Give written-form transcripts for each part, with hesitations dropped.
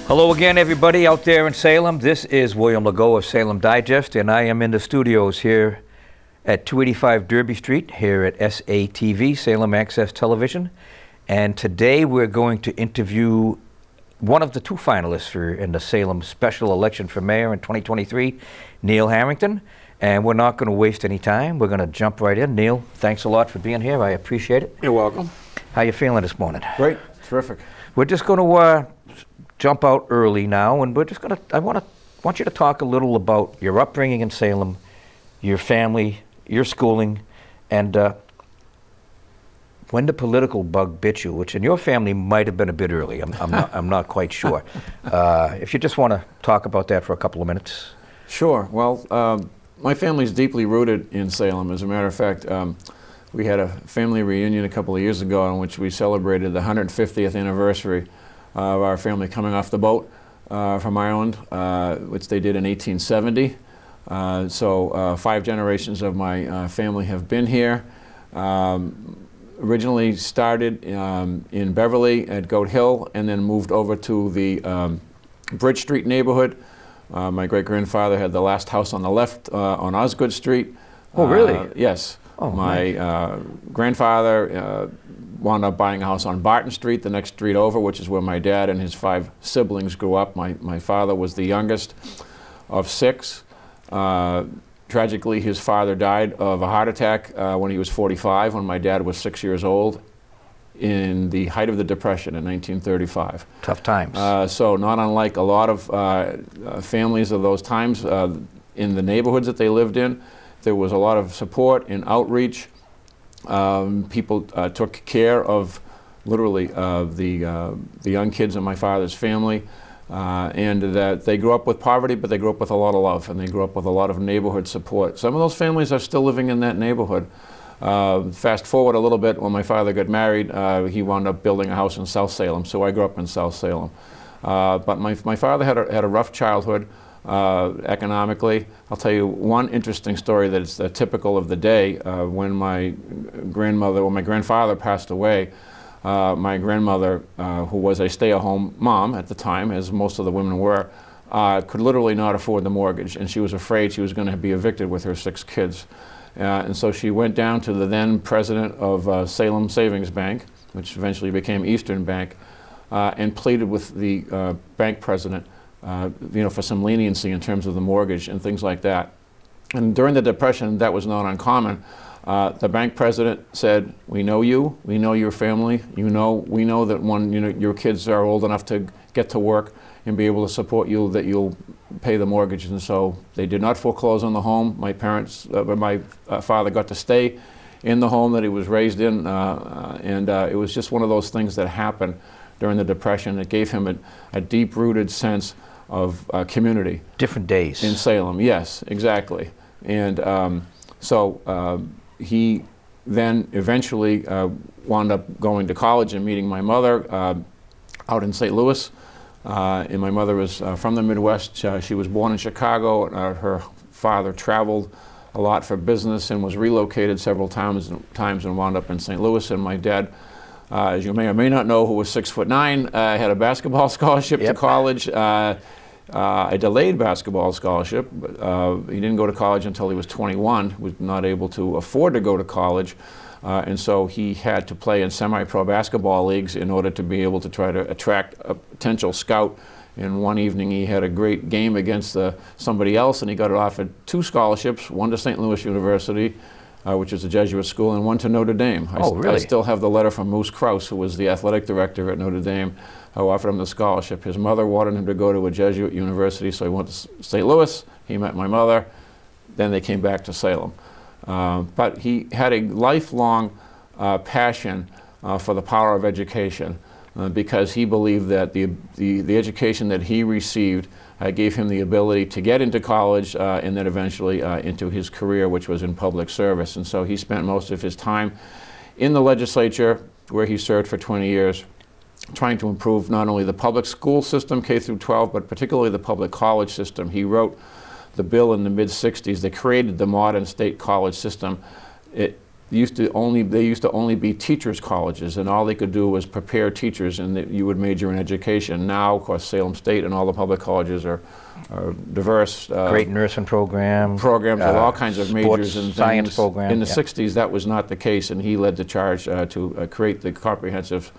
Hello again, everybody out there in Salem. This is William Legault of Salem Digest, and I am in the studios here at 285 Derby Street, here at SATV, Salem Access Television. And today we're going to interview one of the two finalists in the Salem special election for mayor in 2023, Neil Harrington. And we're not going to waste any time. We're going to jump right in. Neil, thanks a lot for being here. I appreciate it. You're welcome. How you feeling this morning? Great. Terrific. We're just going to jump out early now, and we're just going to, I want you to talk a little about your upbringing in Salem, your family, your schooling, and when the political bug bit you, which in your family might have been a bit early. I'm not quite sure. If you just want to talk about that for a couple of minutes. Sure. Well, my family's deeply rooted in Salem. As a matter of fact, we had a family reunion a couple of years ago in which we celebrated the 150th anniversary of our family coming off the boat from Ireland, which they did in 1870. So 5 generations of my family have been here. Originally started in Beverly at Goat Hill and then moved over to the Bridge Street neighborhood. My great-grandfather had the last house on the left on Osgood Street. Oh, really? Yes. Oh, my nice. Grandfather wound up buying a house on Barton Street, the next street over, which is where my dad and his 5 siblings grew up. My father was the youngest of 6. Tragically, his father died of a heart attack when he was 45, when my dad was 6 years old, in the height of the Depression in 1935. Tough times. So not unlike a lot of families of those times in the neighborhoods that they lived in, there was a lot of support and outreach. People took care of, literally, the young kids in my father's family, and that they grew up with poverty, but they grew up with a lot of love, and they grew up with a lot of neighborhood support. Some of those families are still living in that neighborhood. Fast forward a little bit, when my father got married, he wound up building a house in South Salem, so I grew up in South Salem. But my father had a rough childhood. Economically. I'll tell you one interesting story that is typical of the day. When my grandfather passed away, my grandmother, who was a stay-at-home mom at the time, as most of the women were, could literally not afford the mortgage, and she was afraid she was going to be evicted with her 6 kids. And so she went down to the then president of Salem Savings Bank, which eventually became Eastern Bank, and pleaded with the bank president for some leniency in terms of the mortgage and things like that. And during the Depression, that was not uncommon. The bank president said, "We know you, we know your family, we know that when your kids are old enough to get to work and be able to support you, that you'll pay the mortgage." And so they did not foreclose on the home. My father got to stay in the home that he was raised in, and it was just one of those things that happened during the Depression. It gave him a deep-rooted sense of community. Different days. In Salem, yes, exactly. And so he then eventually wound up going to college and meeting my mother out in St. Louis. And my mother was from the Midwest. She was born in Chicago. Her father traveled a lot for business and was relocated several times and wound up in St. Louis. And my dad, as you may or may not know, who was 6'9", had a basketball scholarship to college, a delayed basketball scholarship. He didn't go to college until he was 21, was not able to afford to go to college, and so he had to play in semi-pro basketball leagues in order to be able to try to attract a potential scout. And one evening he had a great game against somebody else, and he got offered 2 scholarships, one to St. Louis University, which is a Jesuit school, and one to Notre Dame. Really? I still have the letter from Moose Krause, who was the athletic director at Notre Dame, who offered him the scholarship. His mother wanted him to go to a Jesuit university, so he went to St. Louis. He met my mother. Then they came back to Salem. But he had a lifelong passion for the power of education, because he believed that the education that he received gave him the ability to get into college and then eventually into his career, which was in public service. And so he spent most of his time in the legislature, where he served for 20 years, trying to improve not only the public school system, K through 12, but particularly the public college system. He wrote the bill in the mid-'60s that created the modern state college system. It they used to only be teachers' colleges, and all they could do was prepare teachers, and that you would major in education. Now, of course, Salem State and all the public colleges are diverse. Great nursing programs with all kinds of majors and science things. programs. In the 60s, that was not the case, and he led the charge to create the comprehensive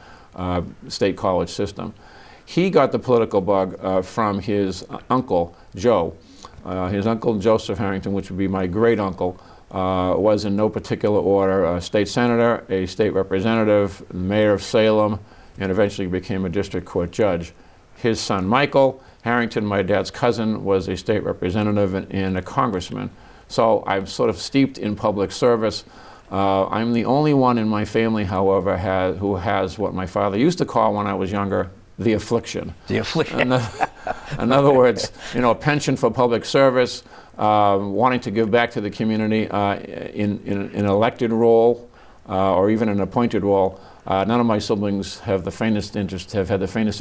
state college system. He got the political bug from his uncle, Joe. His uncle, Joseph Harrington, which would be my great uncle, was in no particular order a state senator, a state representative, mayor of Salem, and eventually became a district court judge. His son, Michael Harrington, my dad's cousin, was a state representative and a congressman. So I'm sort of steeped in public service. I'm the only one in my family, however, who has what my father used to call when I was younger, the affliction. The affliction. In other words, you know, a penchant for public service, wanting to give back to the community in an elected role or even an appointed role. None of my siblings have had the faintest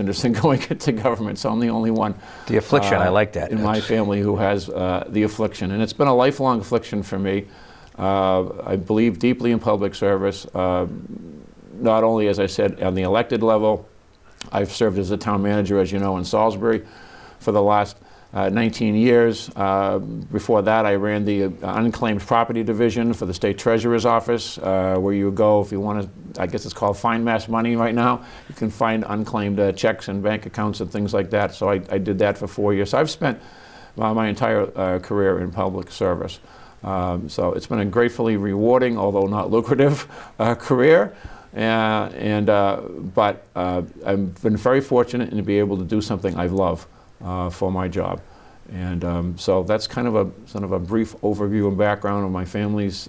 interest in going into government, so I'm the only one. The affliction, I like that. In my family who has the affliction, and it's been a lifelong affliction for me. I believe deeply in public service, not only, as I said, on the elected level. I've served as a town manager, as you know, in Salisbury for the last 19 years. Before that, I ran the unclaimed property division for the state treasurer's office, where you go if you want to, I guess it's called find mass money right now. You can find unclaimed checks and bank accounts and things like that. So I did that for 4 years. So I've spent my entire career in public service. So it's been a gratefully rewarding, although not lucrative, career. But I've been very fortunate to be able to do something I love for my job. And so that's kind of a brief overview and background of my family's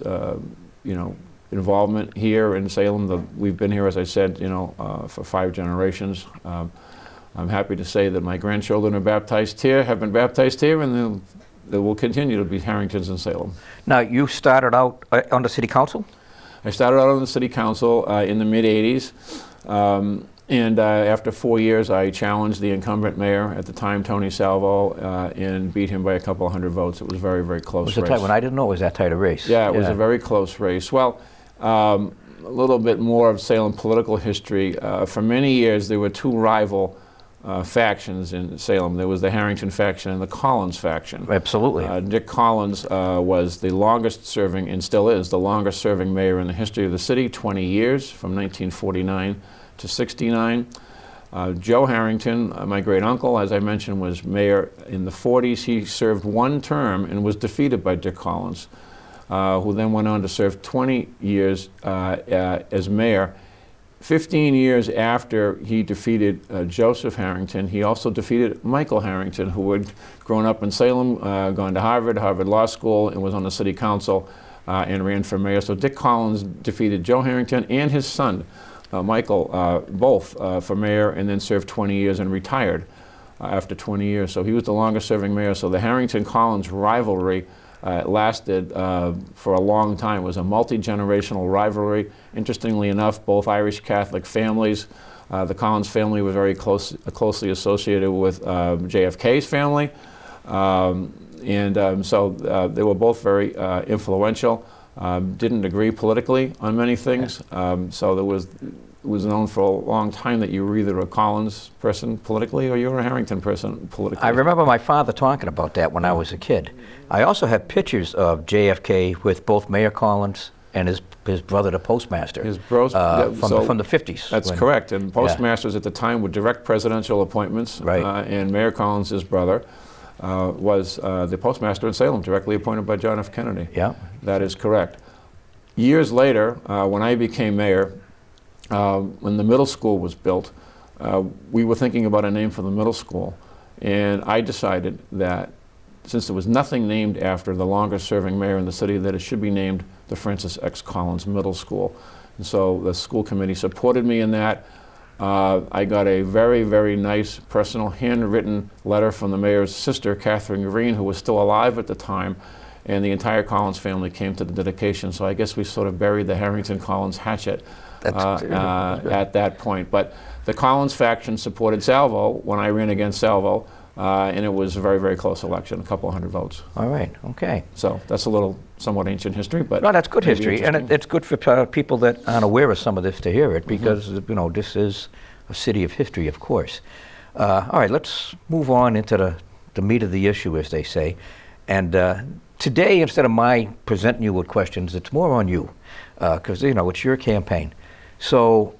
involvement here in Salem. We've been here, as I said, for 5 generations. I'm happy to say that my grandchildren have been baptized here, and they will continue to be Harringtons in Salem. Now, you started out on the city council? I started out on the city council in the mid-'80s, and after 4 years I challenged the incumbent mayor at the time, Tony Salvo, and beat him by a couple hundred votes. It was a very, very close race. When I didn't know it was that tight a race. Yeah, it was a very close race. Well, a little bit more of Salem political history. For many years there were 2 rival factions in Salem. There was the Harrington faction and the Collins faction. Absolutely. Dick Collins was the longest serving, and still is, the longest serving mayor in the history of the city, 20 years, from 1949 to 69. Joe Harrington, my great uncle, as I mentioned, was mayor in the 40s. He served 1 term and was defeated by Dick Collins, who then went on to serve 20 years as mayor. 15 years after he defeated Joseph Harrington, he also defeated Michael Harrington, who had grown up in Salem, gone to Harvard Law School, and was on the city council and ran for mayor. So Dick Collins defeated Joe Harrington and his son, Michael, both for mayor, and then served 20 years and retired after 20 years. So he was the longest serving mayor. So the Harrington-Collins rivalry lasted for a long time. It was a multi-generational rivalry. Interestingly enough, both Irish Catholic families. The Collins family was very closely associated with JFK's family. So they were both very influential. Didn't agree politically on many things. So it was known for a long time that you were either a Collins person politically or you were a Harrington person politically. I remember my father talking about that when I was a kid. I also have pictures of JFK with both Mayor Collins and his brother, the postmaster, from the 50s. That's correct. And postmasters at the time were direct presidential appointments. Right. And Mayor Collins, his brother, was the postmaster in Salem, directly appointed by John F. Kennedy. Yeah. That is correct. Years later, when I became mayor, when the middle school was built, we were thinking about a name for the middle school. And I decided that since there was nothing named after the longest serving mayor in the city, that it should be named the Francis X. Collins Middle School. And so the school committee supported me in that. I got a very, very nice personal handwritten letter from the mayor's sister, Catherine Green, who was still alive at the time, and the entire Collins family came to the dedication. So I guess we sort of buried the Harrington-Collins hatchet at that point. But the Collins faction supported Salvo when I ran against Salvo, and it was a very, very close election, a couple hundred votes. All right, okay. So that's a little somewhat ancient history, but No, that's good maybe history, and interesting. it's good for people that aren't aware of some of this to hear it, because this is a city of history, of course. All right, let's move on into the meat of the issue, as they say. And today, instead of my presenting you with questions, it's more on you, because it's your campaign. So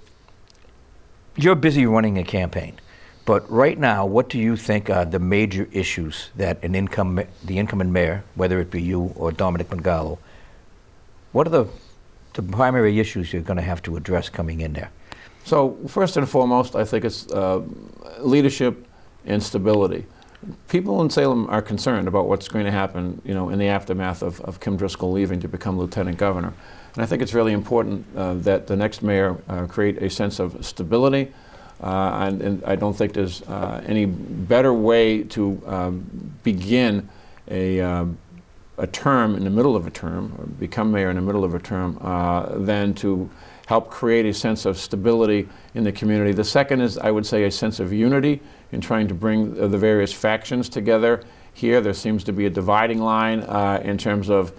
you're busy running a campaign. But right now, what do you think are the major issues that the incoming mayor, whether it be you or Dominic Mangallo, what are the primary issues you're going to have to address coming in there? So first and foremost, I think it's leadership and stability. People in Salem are concerned about what's going to happen, in the aftermath of Kim Driscoll leaving to become lieutenant governor. And I think it's really important that the next mayor create a sense of stability. And I don't think there's any better way to begin a term in the middle of a term, or become mayor in the middle of a term, than to help create a sense of stability in the community. The second is, I would say, a sense of unity in trying to bring the various factions together here. There seems to be a dividing line in terms of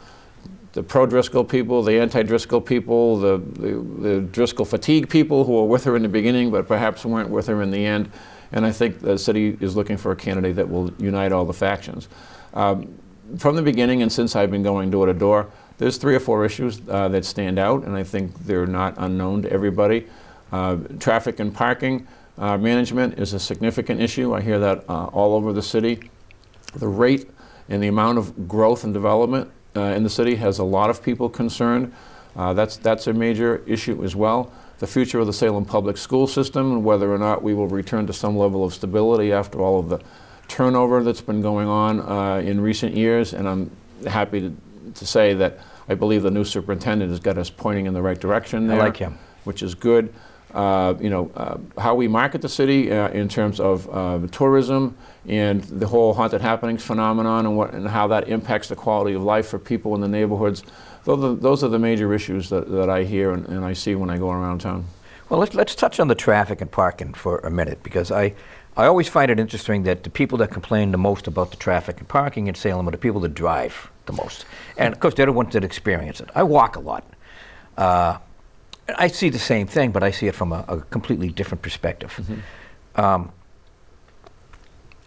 the pro-Driscoll people, the anti-Driscoll people, the Driscoll fatigue people who were with her in the beginning but perhaps weren't with her in the end. And I think the city is looking for a candidate that will unite all the factions. From the beginning, and since I've been going door to door, there's 3 or 4 issues that stand out, and I think they're not unknown to everybody. Traffic and parking management is a significant issue. I hear that all over the city. The rate and the amount of growth and development in the city has a lot of people concerned. That's a major issue as well. The future of the Salem public school system, and whether or not we will return to some level of stability after all of the turnover that's been going on in recent years. And I'm happy to say that I believe the new superintendent has got us pointing in the right direction there. I like him. Which is good. How we market the city in terms of tourism and the whole haunted happenings phenomenon, and how that impacts the quality of life for people in the neighborhoods. Those are the major issues that I hear and I see when I go around town. Well, let's touch on the traffic and parking for a minute, because I always find it interesting that the people that complain the most about the traffic and parking in Salem are the people that drive the most. And of course, they're the ones that experience it. I walk a lot. I see the same thing, but I see it from a completely different perspective. Mm-hmm.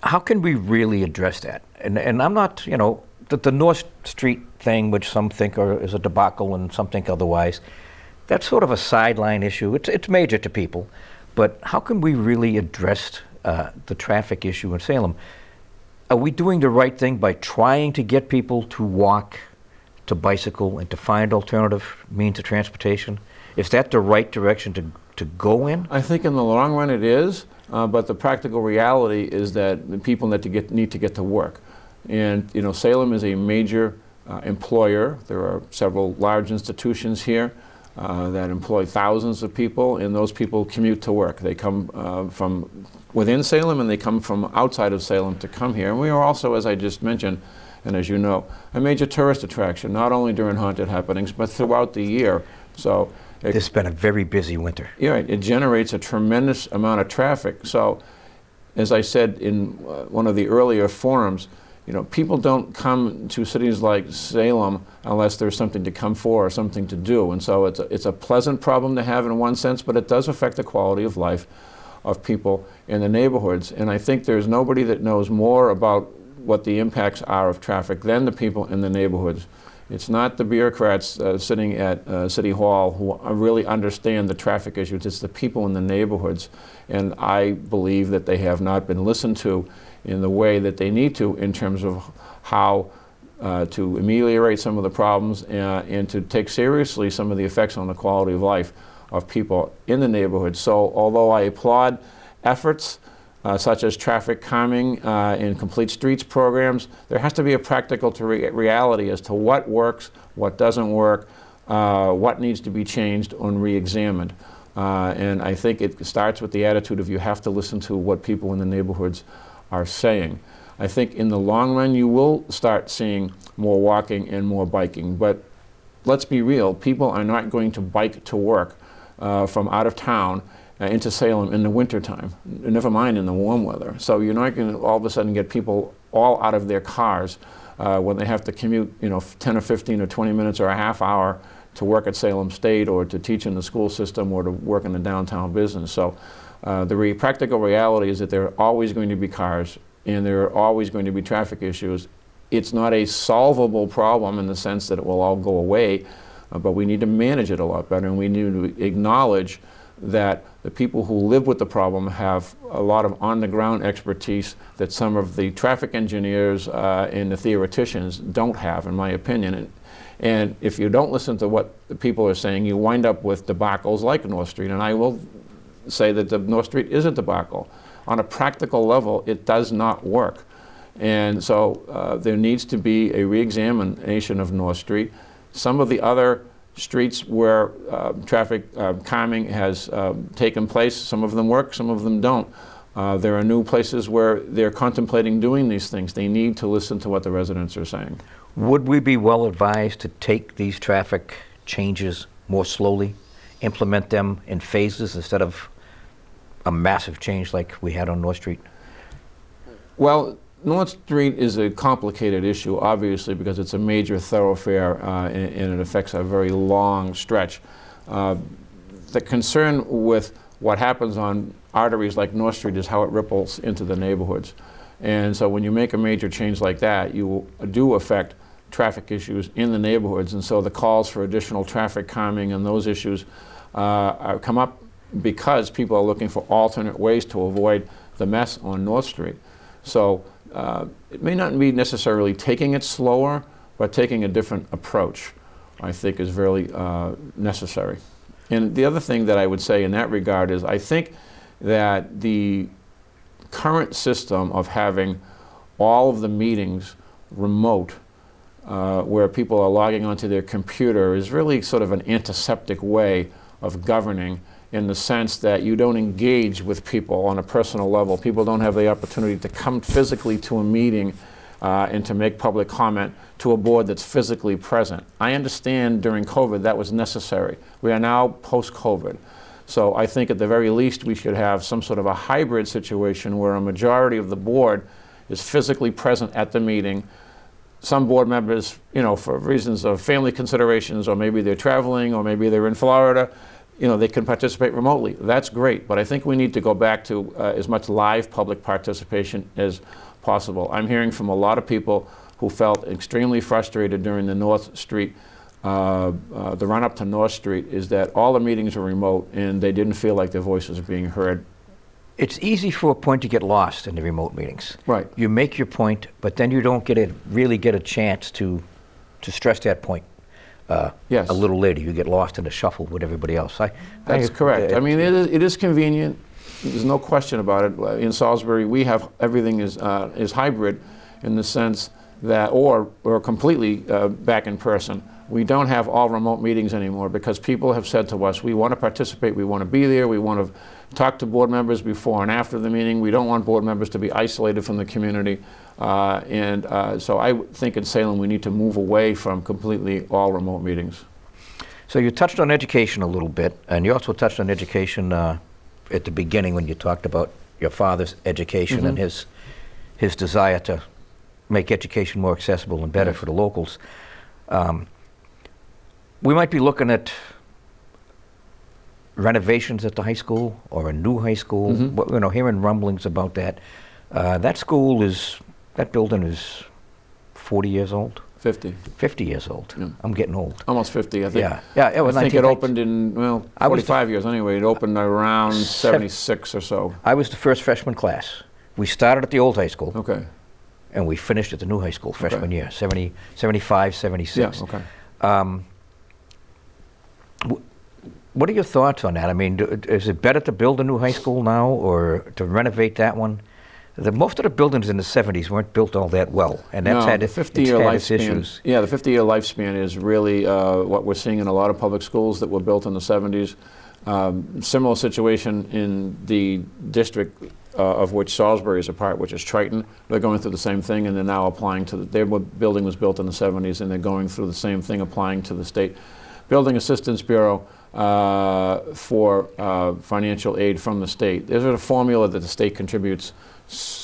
How can we really address that? And I'm not, the North Street thing, which some think is a debacle and some think otherwise, that's sort of a sideline issue. It's major to people, but how can we really address the traffic issue in Salem? Are we doing the right thing by trying to get people to walk, to bicycle, and to find alternative means of transportation? Is that the right direction to go in? I think in the long run it is, but the practical reality is that the people need to get to work. And Salem is a major employer. There are several large institutions here that employ thousands of people, and those people commute to work. They come from within Salem and they come from outside of Salem to come here. And we are also, as I just mentioned, and as you know, a major tourist attraction, not only during haunted happenings, but throughout the year. So this has been a very busy winter. Yeah, right. It generates a tremendous amount of traffic. So, as I said in one of the earlier forums, people don't come to cities like Salem unless there's something to come for or something to do. And so it's a pleasant problem to have in one sense, but it does affect the quality of life of people in the neighborhoods. And I think there's nobody that knows more about what the impacts are of traffic than the people in the neighborhoods. It's not the bureaucrats sitting at City Hall who really understand the traffic issues. It's the people in the neighborhoods. And I believe that they have not been listened to in the way that they need to in terms of how to ameliorate some of the problems and to take seriously some of the effects on the quality of life of people in the neighborhood. So although I applaud efforts such as traffic calming and complete streets programs, there has to be a practical reality as to what works, what doesn't work, what needs to be changed and re-examined. And I think it starts with the attitude of you have to listen to what people in the neighborhoods are saying. I think in the long run you will start seeing more walking and more biking, but let's be real, people are not going to bike to work from out of town into Salem in the wintertime, never mind in the warm weather. So you're not going to all of a sudden get people all out of their cars when they have to commute, 10 or 15 or 20 minutes or a half hour to work at Salem State or to teach in the school system or to work in the downtown business. So the practical reality is that there are always going to be cars and there are always going to be traffic issues. It's not a solvable problem in the sense that it will all go away, but we need to manage it a lot better, and we need to acknowledge that the people who live with the problem have a lot of on-the-ground expertise that some of the traffic engineers and the theoreticians don't have, in my opinion. And if you don't listen to what the people are saying, you wind up with debacles like North Street. And I will say that the North Street is a debacle. On a practical level, it does not work. And so there needs to be a re-examination of North Street. Some of the other streets where traffic calming has taken place, some of them work, some of them don't. There are new places where they're contemplating doing these things. They need to listen to what the residents are saying. Would we be well advised to take these traffic changes more slowly, implement them in phases instead of a massive change like we had on North Street? Well, North Street is a complicated issue, obviously, because it's a major thoroughfare and it affects a very long stretch. The concern with what happens on arteries like North Street is how it ripples into the neighborhoods. And so when you make a major change like that, you do affect traffic issues in the neighborhoods. And so the calls for additional traffic calming and those issues come up because people are looking for alternate ways to avoid the mess on North Street. So it may not be necessarily taking it slower, but taking a different approach, I think, is really necessary. And the other thing that I would say in that regard is I think that the current system of having all of the meetings remote, where people are logging onto their computer, is really sort of an antiseptic way of governing, in the sense that you don't engage with people on a personal level. People don't have the opportunity to come physically to a meeting and to make public comment to a board that's physically present. I understand during COVID that was necessary. We are now post-COVID. So I think at the very least we should have some sort of a hybrid situation where a majority of the board is physically present at the meeting. Some board members, for reasons of family considerations, or maybe they're traveling, or maybe they're in Florida, they can participate remotely. That's great, but I think we need to go back to as much live public participation as possible. I'm hearing from a lot of people who felt extremely frustrated during the North Street, the run-up to North Street, is that all the meetings were remote and they didn't feel like their voices were being heard. It's easy for a point to get lost in the remote meetings. Right. You make your point, but then you don't really get a chance to stress that point. Yes. A little later, you get lost in the shuffle with everybody else. That's correct. I mean, it is convenient. There's no question about it. In Salisbury, we have everything is hybrid, in the sense that, or completely back in person. We don't have all remote meetings anymore because people have said to us, we want to participate, we want to be there, we want to talk to board members before and after the meeting. We don't want board members to be isolated from the community. So I think in Salem we need to move away from completely all remote meetings. So you touched on education a little bit, and you also touched on education at the beginning when you talked about your father's education and his desire to make education more accessible and better for the locals. We might be looking at renovations at the high school or a new high school. But, hearing rumblings about that. That building is 40 years old. 50. 50 years old. Yeah. I'm getting old. Almost 50, I think. Yeah. It was I think it opened in 45 years anyway. It opened around 76 or so. I was the first freshman class. We started at the old high school. Okay. And we finished at the new high school freshman year, 75, 76. Yeah. Okay. What are your thoughts on that? I mean, is it better to build a new high school now or to renovate that one? Most of the buildings in the 70s weren't built all that well, and that's had its issues. Yeah, the 50-year lifespan is really what we're seeing in a lot of public schools that were built in the 70s. Similar situation in the district of which Salisbury is a part, which is Triton. They're going through the same thing, and they're now applying to their building was built in the 70s, and they're going through the same thing, applying to the State Building Assistance Bureau. for financial aid from the state. There's a formula that the state contributes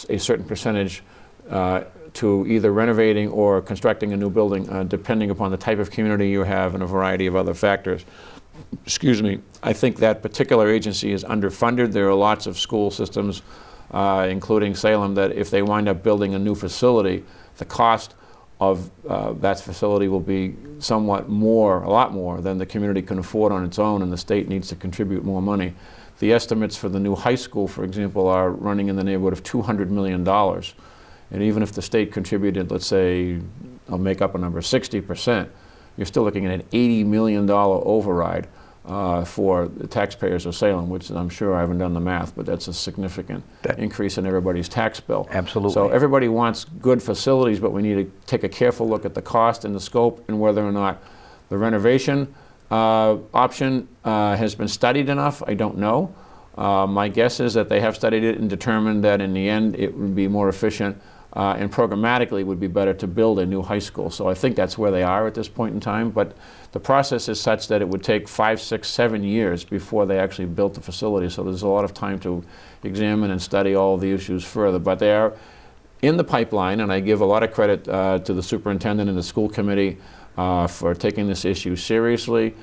a certain percentage to either renovating or constructing a new building, depending upon the type of community you have and a variety of other factors. Excuse me. I think that particular agency is underfunded. There are lots of school systems, including Salem, that if they wind up building a new facility, the cost of that facility will be somewhat more, a lot more than the community can afford on its own, and the state needs to contribute more money. The estimates for the new high school, for example, are running in the neighborhood of $200 million. And even if the state contributed, let's say, I'll make up a number, 60%, you're still looking at an $80 million override for the taxpayers of Salem, which I'm sure I haven't done the math, but that's a significant increase in everybody's tax bill. Absolutely. So everybody wants good facilities, but we need to take a careful look at the cost and the scope and whether or not the renovation option has been studied enough. I don't know. My guess is that they have studied it and determined that in the end it would be more efficient and programmatically would be better to build a new high school. So I think that's where they are at this point in time. But the process is such that it would take 5, 6, 7 years before they actually built the facility. So there's a lot of time to examine and study all of the issues further. But they are in the pipeline, and I give a lot of credit to the superintendent and the school committee for taking this issue seriously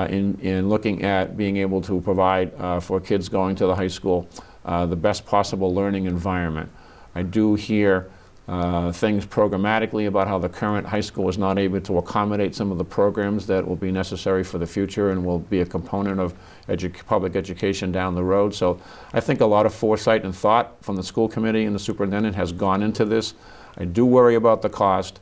in looking at being able to provide for kids going to the high school the best possible learning environment. I do hear things programmatically about how the current high school is not able to accommodate some of the programs that will be necessary for the future and will be a component of public education down the road. So I think a lot of foresight and thought from the school committee and the superintendent has gone into this. I do worry about the cost,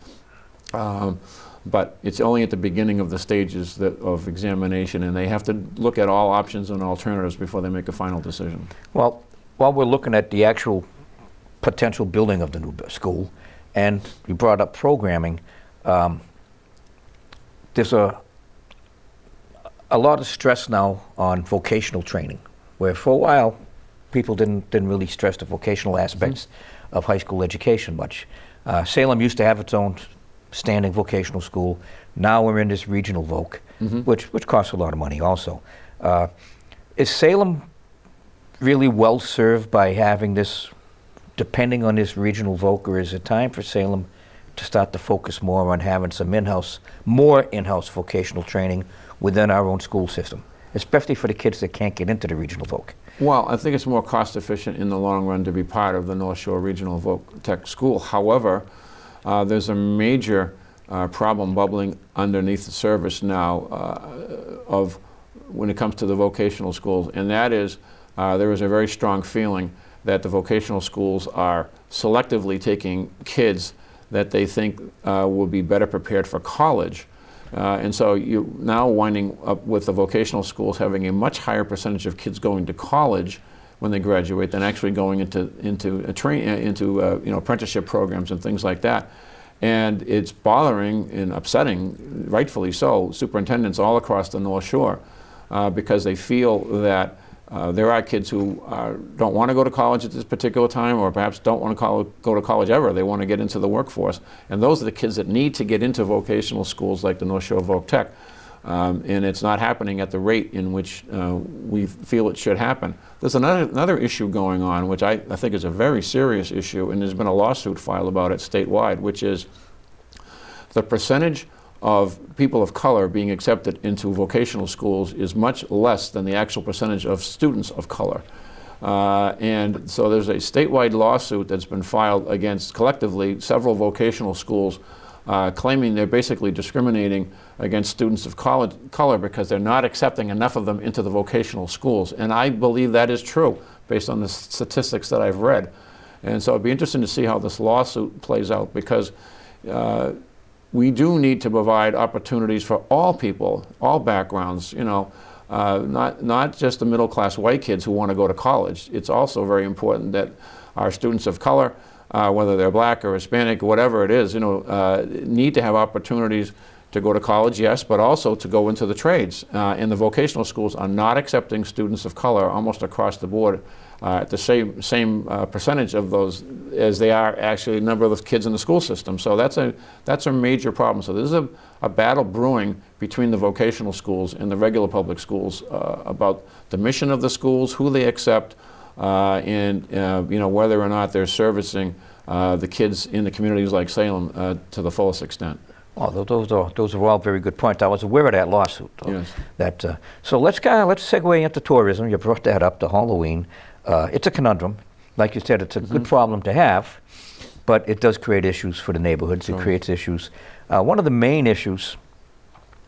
but it's only at the beginning of the stages of examination, and they have to look at all options and alternatives before they make a final decision. Well, while we're looking at the actual potential building of the new school, and you brought up programming, there's a lot of stress now on vocational training, where for a while people didn't really stress the vocational aspects of high school education much. Salem used to have its own standing vocational school. Now we're in this regional voc, which costs a lot of money also. Is Salem really well served by having this, depending on this regional voc, or is it time for Salem to start to focus more on having some more in-house vocational training within our own school system, especially for the kids that can't get into the regional voc? Well, I think it's more cost efficient in the long run to be part of the North Shore Regional Voc Tech School. However, there's a major problem bubbling underneath the surface now of when it comes to the vocational schools, and that is there is a very strong feeling that the vocational schools are selectively taking kids that they think will be better prepared for college. And so you're now winding up with the vocational schools having a much higher percentage of kids going to college when they graduate than actually going into apprenticeship programs and things like that. And it's bothering and upsetting, rightfully so, superintendents all across the North Shore because they feel that there are kids who don't want to go to college at this particular time, or perhaps don't want to go to college ever. They want to get into the workforce. And those are the kids that need to get into vocational schools like the North Shore Voc Tech. And it's not happening at the rate in which we feel it should happen. There's another issue going on, which I think is a very serious issue, and there's been a lawsuit filed about it statewide, which is the percentage of people of color being accepted into vocational schools is much less than the actual percentage of students of color. And so there's a statewide lawsuit that's been filed against collectively several vocational schools claiming they're basically discriminating against students of color because they're not accepting enough of them into the vocational schools. And I believe that is true based on the statistics that I've read. And so it'd be interesting to see how this lawsuit plays out, because we do need to provide opportunities for all people, all backgrounds, not just the middle-class white kids who want to go to college. It's also very important that our students of color, whether they're black or Hispanic, whatever it is, need to have opportunities to go to college, yes, but also to go into the trades. And the vocational schools are not accepting students of color almost across the board at the same percentage of those as they are actually a number of the kids in the school system. So that's a major problem. So there's a battle brewing between the vocational schools and the regular public schools about the mission of the schools, who they accept, and whether or not they're servicing the kids in the communities like Salem to the fullest extent. Oh, those are all very good points. I was aware of that lawsuit. Yes. So let's segue into tourism. You brought that up, to Halloween. It's a conundrum. Like you said, it's a good problem to have, but it does create issues for the neighborhoods. Sure. It creates issues. One of the main issues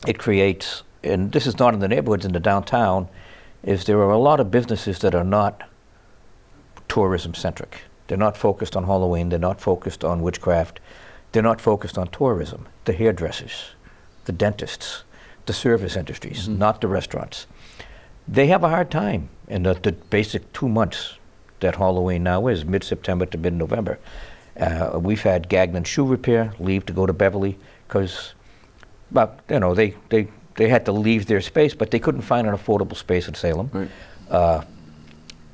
it creates, and this is not in the neighborhoods, in the downtown, is there are a lot of businesses that are not tourism-centric. They're not focused on Halloween. They're not focused on witchcraft. They're not focused on tourism. The hairdressers, the dentists, the service industries, not the restaurants. They have a hard time in the basic 2 months that Halloween now is, mid-September to mid-November. We've had Gagnon Shoe Repair leave to go to Beverly because, they had to leave their space, but they couldn't find an affordable space in Salem. Right.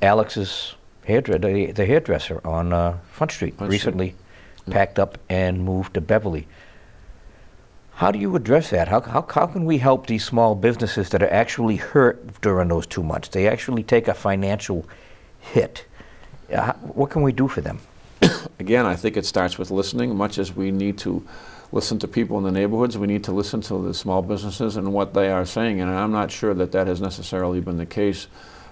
Alex's the hairdresser on Front Street recently packed up and moved to Beverly. How do you address that? How can we help these small businesses that are actually hurt during those 2 months? They actually take a financial hit. What can we do for them? Again, I think it starts with listening. Much as we need to listen to people in the neighborhoods, we need to listen to the small businesses and what they are saying. And I'm not sure that has necessarily been the case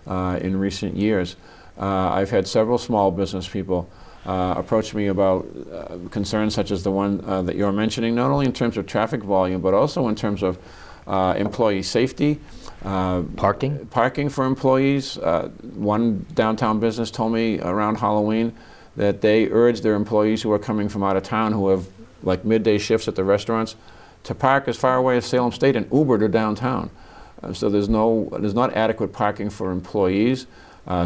in recent years. I've had several small business people approach me about concerns such as the one that you're mentioning, not only in terms of traffic volume, but also in terms of employee safety. Parking for employees. One downtown business told me around Halloween that they urge their employees who are coming from out of town, who have like midday shifts at the restaurants, to park as far away as Salem State and Uber to downtown. So there's not adequate parking for employees.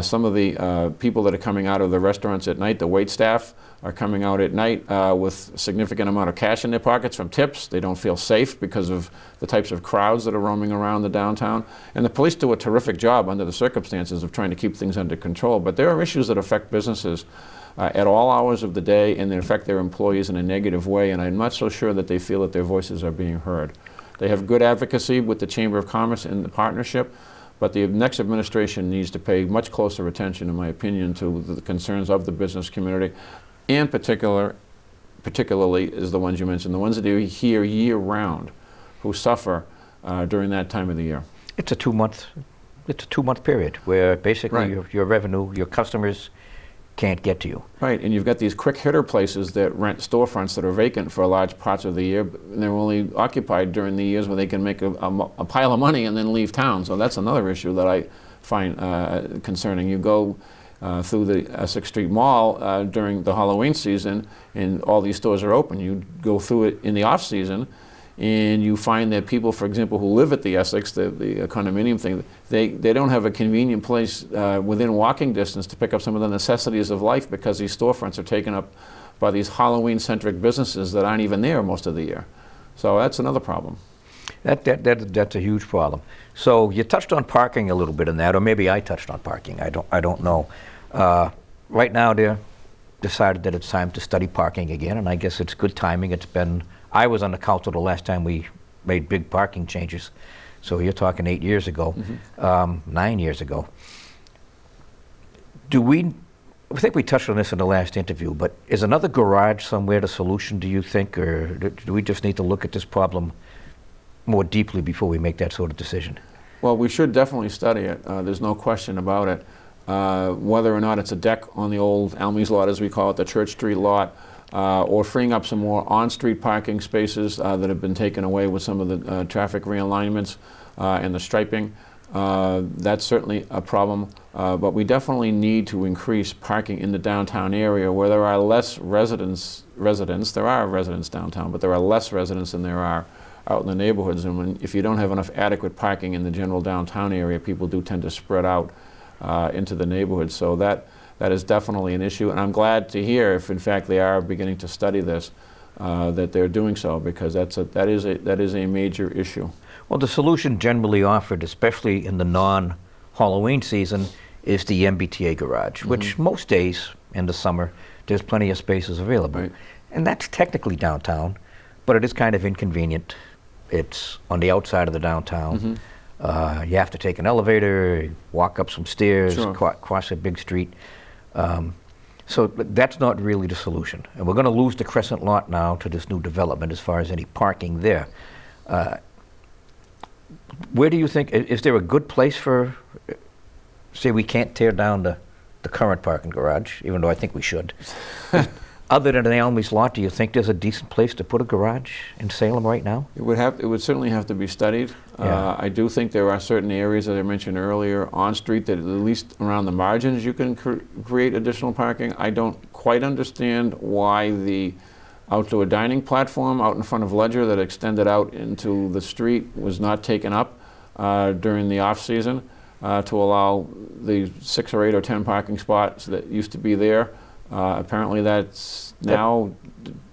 Some of the people that are coming out of the restaurants at night, the wait staff, are coming out at night with a significant amount of cash in their pockets from tips. They don't feel safe because of the types of crowds that are roaming around the downtown. And the police do a terrific job under the circumstances of trying to keep things under control. But there are issues that affect businesses at all hours of the day, and they affect their employees in a negative way. And I'm not so sure that they feel that their voices are being heard. They have good advocacy with the Chamber of Commerce and the partnership. But the next administration needs to pay much closer attention, in my opinion, to the concerns of the business community, and particularly is the ones you mentioned, the ones that are here year-round, who suffer during that time of the year. It's a 2 month period where basically your revenue, your customers can't get to you. Right, and you've got these quick hitter places that rent storefronts that are vacant for large parts of the year, and they're only occupied during the years where they can make a pile of money and then leave town. So that's another issue that I find concerning. You go through the Essex Street Mall during the Halloween season, and all these stores are open. You go through it in the off season, and you find that people, for example, who live at the Essex, the condominium thing, they don't have a convenient place within walking distance to pick up some of the necessities of life because these storefronts are taken up by these Halloween-centric businesses that aren't even there most of the year. So that's another problem. That's a huge problem. So you touched on parking a little bit in that, or maybe I touched on parking. I don't know. Right now, they're decided that it's time to study parking again, and I guess it's good timing. I was on the council the last time we made big parking changes. So you're talking 8 years ago, 9 years ago. I think we touched on this in the last interview, but is another garage somewhere the solution, do you think, or do we just need to look at this problem more deeply before we make that sort of decision? Well, we should definitely study it. There's no question about it. Whether or not it's a deck on the old Almies lot, as we call it, the Church Street lot, or freeing up some more on-street parking spaces that have been taken away with some of the traffic realignments and the striping. That's certainly a problem, but we definitely need to increase parking in the downtown area where there are less residents. There are residents downtown, but there are less residents than there are out in the neighborhoods. And if you don't have enough adequate parking in the general downtown area, people do tend to spread out into the neighborhoods. So that is definitely an issue, and I'm glad to hear if in fact they are beginning to study this. that they're doing so, because that is a major issue. Well, the solution generally offered, especially in the non-Halloween season, is the MBTA garage, which most days in the summer, there's plenty of spaces available. Right. And that's technically downtown, but it is kind of inconvenient. It's on the outside of the downtown. You have to take an elevator, walk up some stairs, Sure. cross a big street. So that's not really the solution. And we're going to lose the Crescent lot now to this new development as far as any parking there. Where do you think, is there a good place for, say we can't tear down the current parking garage, even though I think we should. Other than the Almy's lot, do you think there's a decent place to put a garage in Salem right now? It would certainly have to be studied. Yeah. I do think there are certain areas that I mentioned earlier on street that at least around the margins you can create additional parking. I don't quite understand why the outdoor dining platform out in front of Ledger that extended out into the street was not taken up during the off-season to allow the 6 or 8 or 10 parking spots that used to be there. Apparently that's now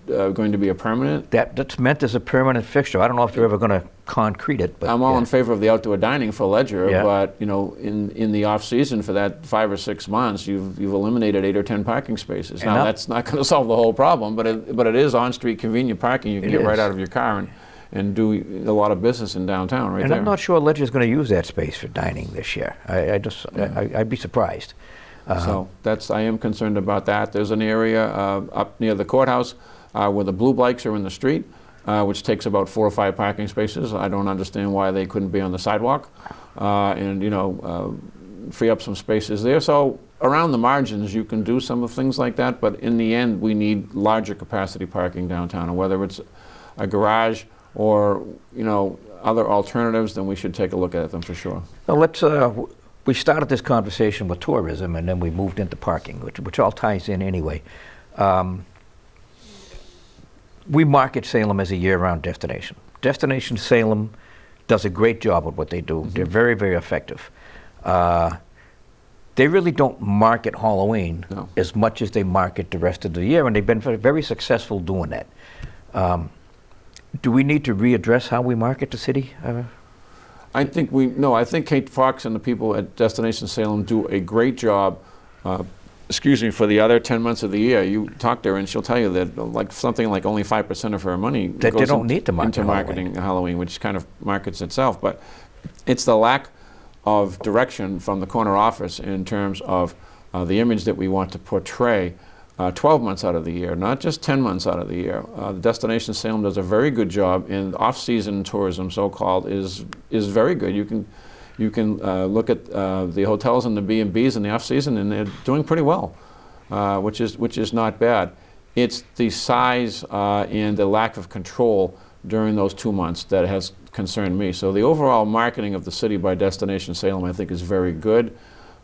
going to be a permanent. That's meant as a permanent fixture. I don't know if they're ever going to concrete it, but I'm all in favor of the outdoor dining for Ledger, Yeah. but you know, in the off season for that 5 or 6 months, you've eliminated 8 or 10 parking spaces. And Now now- that's not going to solve the whole problem, but it is on-street convenient parking. You can It get right is. out of your car and do a lot of business in downtown right And there. I'm not sure Ledger's going to use that space for dining this year. I'd be surprised. So I am concerned about that. There's an area up near the courthouse where the blue bikes are in the street, which takes about 4 or 5 parking spaces. I don't understand why they couldn't be on the sidewalk, and free up some spaces there. So around the margins, you can do some of things like that. But in the end, we need larger capacity parking downtown, and whether it's a garage or other alternatives, then we should take a look at them for sure. Now let's. We started this conversation with tourism, and then we moved into parking, which all ties in anyway. We market Salem as a year-round destination. Destination Salem does a great job of what they do. They're very, very effective. They really don't market Halloween No. as much as they market the rest of the year, and they've been very successful doing that. Do we need to readdress how we market the city? I think Kate Fox and the people at Destination Salem do a great job. For the other 10 months of the year, you talk to her and she'll tell you that something like only 5% of her money That they goes don't need to market into marketing Halloween, which kind of markets itself. But it's the lack of direction from the corner office in terms of the image that we want to portray 12 months out of the year, not just 10 months out of the year. The Destination Salem does a very good job, and off-season tourism, so-called, is very good. You can look at the hotels and the B&Bs in the off-season, and they're doing pretty well, which is not bad. It's the size and the lack of control during those 2 months that has concerned me. So the overall marketing of the city by Destination Salem, I think, is very good,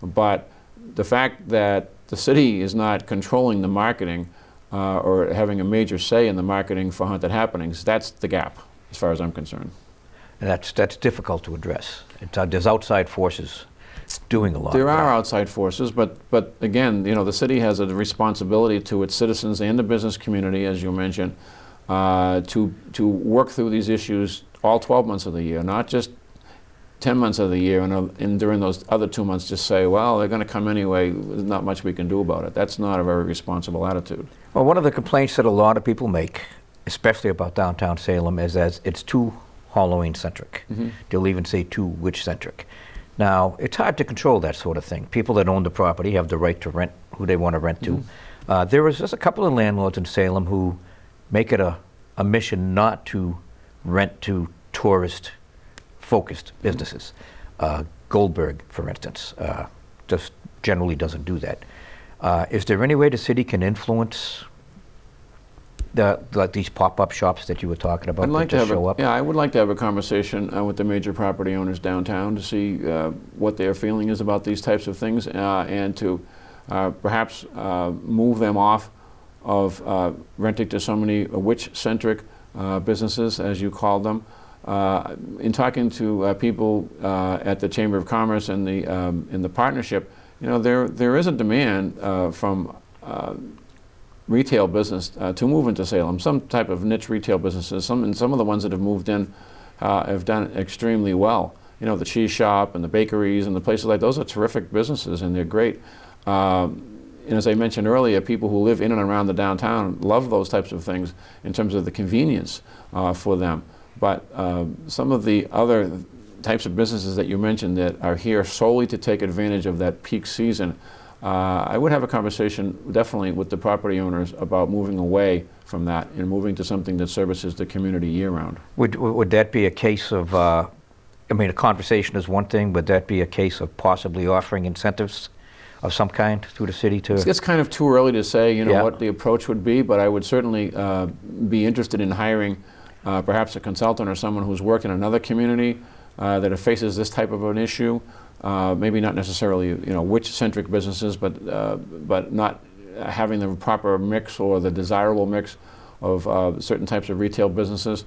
but the fact that the city is not controlling the marketing or having a major say in the marketing for Haunted Happenings, that's the gap, as far as I'm concerned. And that's difficult to address. There's outside forces doing a lot. There of are that. outside forces, but again, the city has a responsibility to its citizens and the business community, as you mentioned, to work through these issues all 12 months of the year, not just 10 months of the year, and during those other 2 months just say, well, they're going to come anyway, there's not much we can do about it. That's not a very responsible attitude. Well, one of the complaints that a lot of people make, especially about downtown Salem, is that it's too Halloween-centric. They'll even say too witch-centric. Now, it's hard to control that sort of thing. People that own the property have the right to rent who they want to rent to. There is just a couple of landlords in Salem who make it a mission not to rent to tourist-focused businesses. Goldberg, for instance, just generally doesn't do that. Is there any way the city can influence like these pop-up shops that you were talking about that just show up? Yeah, I would like to have a conversation with the major property owners downtown to see what their feeling is about these types of things, and to perhaps move them off of renting to so many witch-centric businesses, as you called them. In talking to people at the Chamber of Commerce and in the partnership, there is a demand from retail business to move into Salem, some type of niche retail businesses. Some of the ones that have moved in have done extremely well. You know, the cheese shop and the bakeries and the places like those are terrific businesses, and they're great. And as I mentioned earlier, people who live in and around the downtown love those types of things in terms of the convenience for them. But some of the other types of businesses that you mentioned that are here solely to take advantage of that peak season, I would have a conversation definitely with the property owners about moving away from that and moving to something that services the community year-round. Would that be a case of, I mean, a conversation is one thing, would that be a case of possibly offering incentives of some kind through the city to? It's kind of too early to say, you know, Yeah. what the approach would be, but I would certainly be interested in hiring perhaps a consultant or someone who's worked in another community that faces this type of an issue. Maybe not necessarily, you know, witch-centric businesses, but not having the proper mix or the desirable mix of certain types of retail businesses.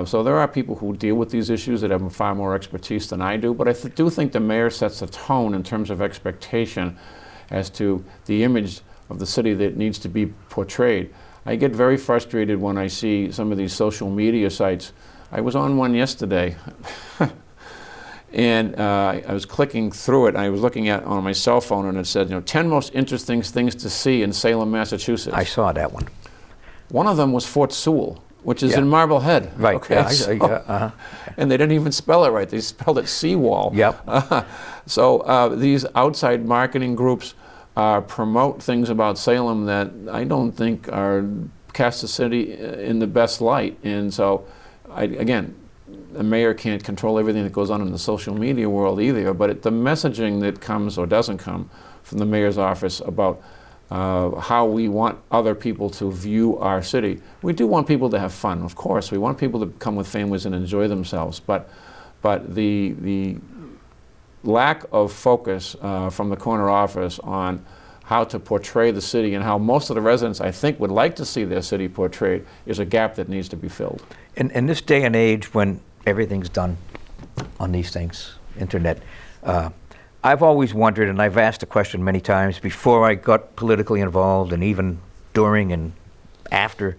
So there are people who deal with these issues that have far more expertise than I do, but I do think the mayor sets a tone in terms of expectation as to the image of the city that needs to be portrayed. I get very frustrated when I see some of these social media sites. I was on one yesterday and I was clicking through it. I was looking at on my cell phone and it said, you know, 10 most interesting things to see in Salem, Massachusetts. I saw that one. One of them was Fort Sewell, which is Yeah. in Marblehead. Right. Okay. Yeah, And they didn't even spell it right. They spelled it Seawall. Yep. So these outside marketing groups promote things about Salem that I don't think cast the city in the best light. And so, again, the mayor can't control everything that goes on in the social media world either, but the messaging that comes or doesn't come from the mayor's office about how we want other people to view our city. We do want people to have fun, of course. We want people to come with families and enjoy themselves, but the lack of focus from the corner office on how to portray the city and how most of the residents, I think, would like to see their city portrayed is a gap that needs to be filled. In this day and age when everything's done on these things, internet, I've always wondered, and I've asked the question many times before I got politically involved and even during and after,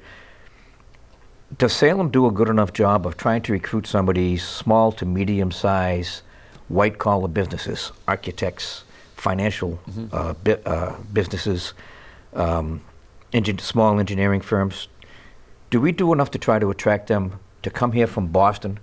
does Salem do a good enough job of trying to recruit some of these small to medium-sized white-collar businesses, architects, financial businesses, small engineering firms? Do we do enough to try to attract them to come here from Boston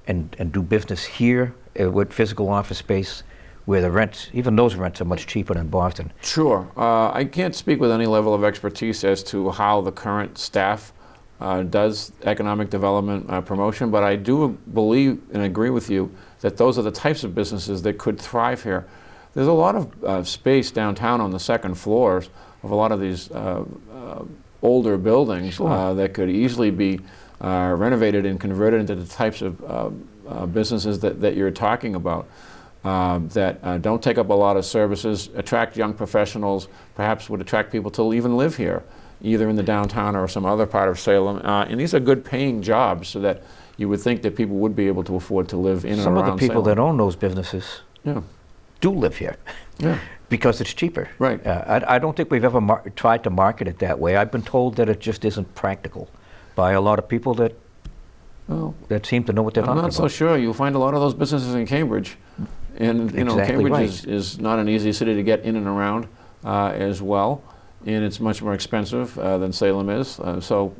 and do business here with physical office space, where the rents, even those rents, are much cheaper than Boston? Sure. I can't speak with any level of expertise as to how the current staff does economic development promotion, but I do believe and agree with you that those are the types of businesses that could thrive here. There's a lot of space downtown on the second floors of a lot of these older buildings. Sure. That could easily be renovated and converted into the types of businesses that you're talking about. That don't take up a lot of services, attract young professionals, perhaps would attract people to even live here, either in the downtown or some other part of Salem. And these are good paying jobs, so that you would think that people would be able to afford to live in and around Salem. Some of the people that own those businesses do live here. Yeah. Because it's cheaper. Right. I don't think we've ever tried to market it that way. I've been told that it just isn't practical by a lot of people that seem to know what they're talking about. I'm not so sure. You'll find a lot of those businesses in Cambridge. And you know, Exactly Cambridge right. is not an easy city to get in and around as well, and it's much more expensive than Salem is. So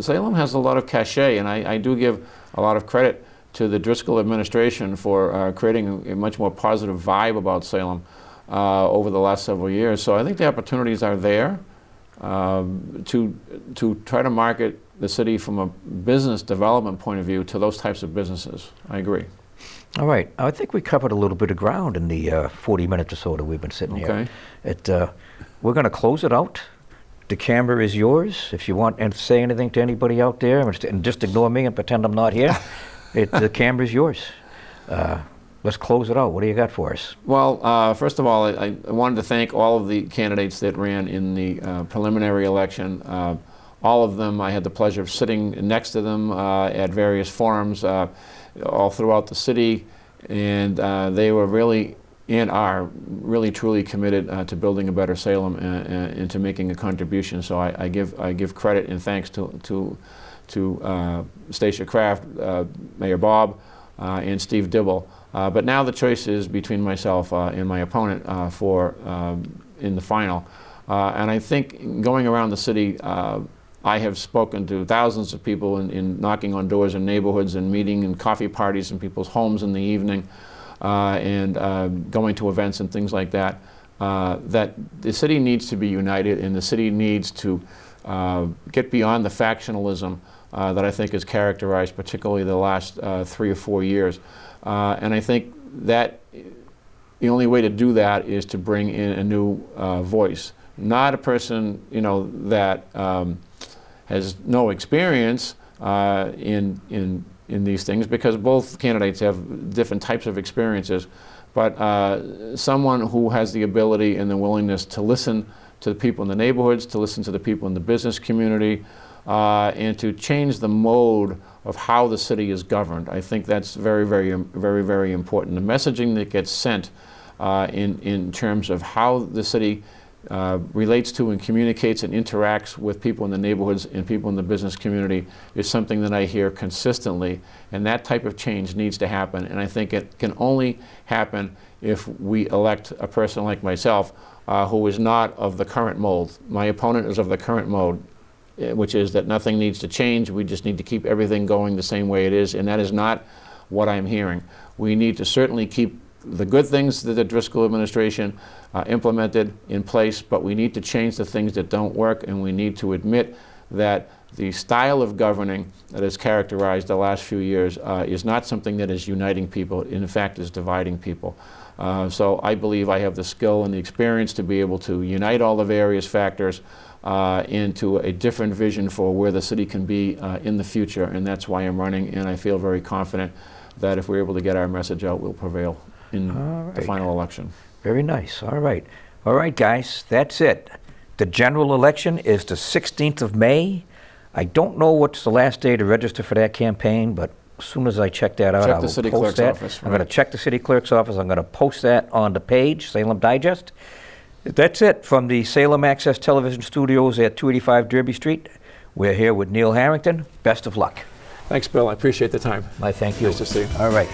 Salem has a lot of cachet, and I do give a lot of credit to the Driscoll administration for creating a much more positive vibe about Salem over the last several years. So I think the opportunities are there to try to market the city from a business development point of view to those types of businesses. I agree. All right. I think we covered a little bit of ground in the 40 minutes or so that we've been sitting here. We're going to close it out. The camera is yours. If you want to say anything to anybody out there, and just ignore me and pretend I'm not here, the camera is yours. Let's close it out. What do you got for us? Well, first of all, I wanted to thank all of the candidates that ran in the preliminary election. All of them, I had the pleasure of sitting next to them at various forums all throughout the city, and they were really and are really truly committed to building a better Salem and to making a contribution. So I give credit and thanks to Stacia Kraft, Mayor Bob, and Steve Dibble. But now the choice is between myself and my opponent in the final. And I think going around the city, I have spoken to thousands of people in knocking on doors in neighborhoods and meeting in coffee parties in people's homes in the evening, and going to events and things like that, that the city needs to be united, and the city needs to get beyond the factionalism that I think has characterized particularly the last 3 or 4 years. And I think that the only way to do that is to bring in a new voice, not a person, you know, that has no experience in these things, because both candidates have different types of experiences, but someone who has the ability and the willingness to listen to the people in the neighborhoods, to listen to the people in the business community, and to change the mode of how the city is governed. I think that's very, very important. The messaging that gets sent in terms of how the city relates to and communicates and interacts with people in the neighborhoods and people in the business community is something that I hear consistently, and that type of change needs to happen. And I think it can only happen if we elect a person like myself who is not of the current mold. My opponent is of the current mode, which is that nothing needs to change. We just need to keep everything going the same way it is, and that is not what I'm hearing. We need to certainly keep the good things that the Driscoll administration implemented in place, but we need to change the things that don't work, and we need to admit that the style of governing that has characterized the last few years is not something that is uniting people. In fact, is dividing people. So I believe I have the skill and the experience to be able to unite all the various factors into a different vision for where the city can be in the future, and that's why I'm running, and I feel very confident that if we're able to get our message out, we'll prevail in the final election. Very nice. All right. All right, guys, that's it. The general election is the 16th of May. I don't know what's the last day to register for that campaign, but as soon as I check that out, I will post that. Check the city clerk's office. I'm going to check the city clerk's office. I'm going to post that on the page, Salem Digest. That's it from the Salem Access Television Studios at 285 Derby Street. We're here with Neil Harrington. Best of luck. Thanks, Bill. I appreciate the time. I thank you. Nice to see you. All right.